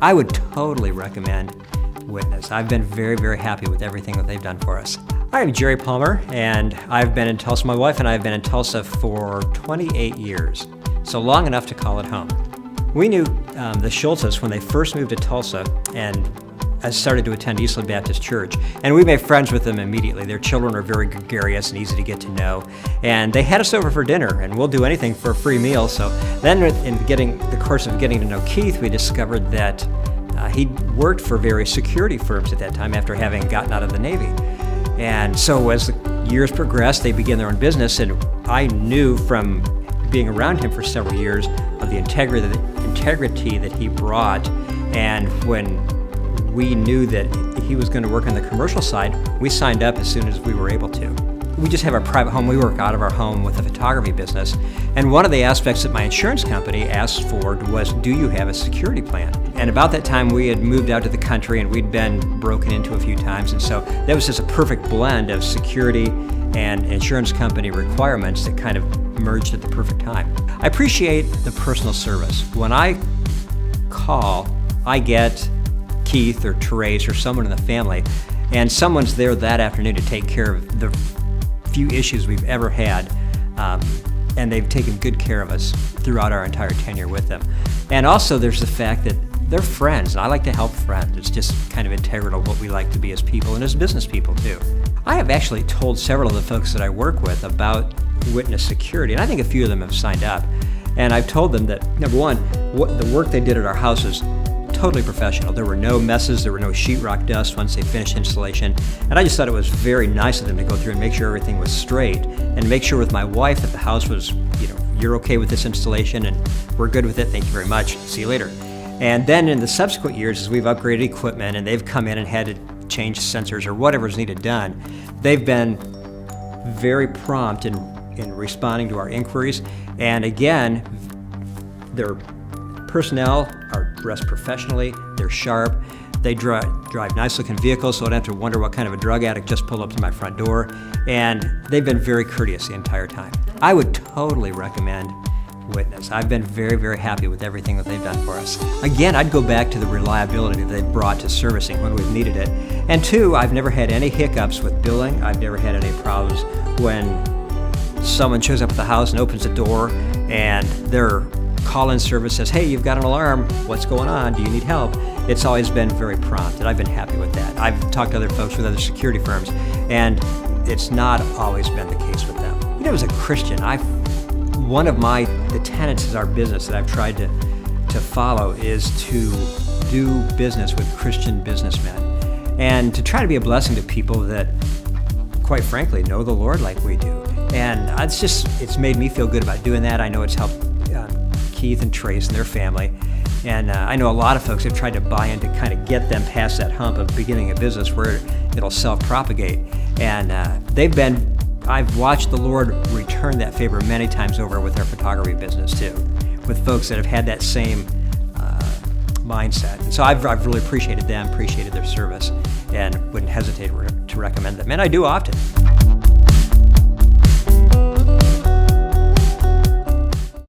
I would totally recommend Witness. I've been very, very happy with everything that they've done for us. I'm Jerry Palmer, and I've been in Tulsa. My wife and I have been in Tulsa for 28 years, so long enough to call it home. We knew the Schultzes when they first moved to Tulsa, and I started to attend Eastland Baptist Church, and we made friends with them immediately. Their children are very gregarious and easy to get to know, and they had us over for dinner, and we'll do anything for a free meal. So then in the course of getting to know Keith, we discovered that he worked for various security firms at that time after having gotten out of the Navy. And so as the years progressed, they began their own business, and I knew from being around him for several years of the integrity that he brought. And when we knew that he was going to work on the commercial side, we signed up as soon as we were able to. We just have our private home. We work out of our home with a photography business. And one of the aspects that my insurance company asked for was, do you have a security plan? And about that time, we had moved out to the country and we'd been broken into a few times. And so that was just a perfect blend of security and insurance company requirements that kind of merged at the perfect time. I appreciate the personal service. When I call, I get Keith or Therese or someone in the family, and someone's there that afternoon to take care of the few issues we've ever had, and they've taken good care of us throughout our entire tenure with them. And also there's the fact that they're friends, and I like to help friends. It's just kind of integral to what we like to be as people and as business people too. I have actually told several of the folks that I work with about Witness Security, and I think a few of them have signed up. And I've told them that, number one, the work they did at our house is totally professional. There were no messes, there were no sheetrock dust once they finished installation. And I just thought it was very nice of them to go through and make sure everything was straight, and make sure with my wife that the house was, you're okay with this installation and we're good with it, thank you very much, see you later. And then in the subsequent years, as we've upgraded equipment and they've come in and had to change sensors or whatever's needed done, they've been very prompt in responding to our inquiries. And again, their personnel are dressed professionally, they're sharp, they drive nice-looking vehicles, so I don't have to wonder what kind of a drug addict just pulled up to my front door, and they've been very courteous the entire time. I would totally recommend Witness. I've been very, very happy with everything that they've done for us. Again, I'd go back to the reliability that they've brought to servicing when we've needed it. And two, I've never had any hiccups with billing. I've never had any problems when someone shows up at the house and opens the door and their call-in service says, hey, you've got an alarm, what's going on, do you need help? It's always been very prompt, and I've been happy with that. I've talked to other folks with other security firms, and it's not always been the case with them. As a Christian, one of the tenets of our business that I've tried to follow is to do business with Christian businessmen, and to try to be a blessing to people that, quite frankly, know the Lord like we do. And it's made me feel good about doing that. I know it's helped Keith and Trace and their family. And I know a lot of folks have tried to buy in to kind of get them past that hump of beginning a business where it'll self-propagate. And I've watched the Lord return that favor many times over with our photography business too, with folks that have had that same mindset. And so I've really appreciated them, appreciated their service, and wouldn't hesitate to recommend them. And I do often.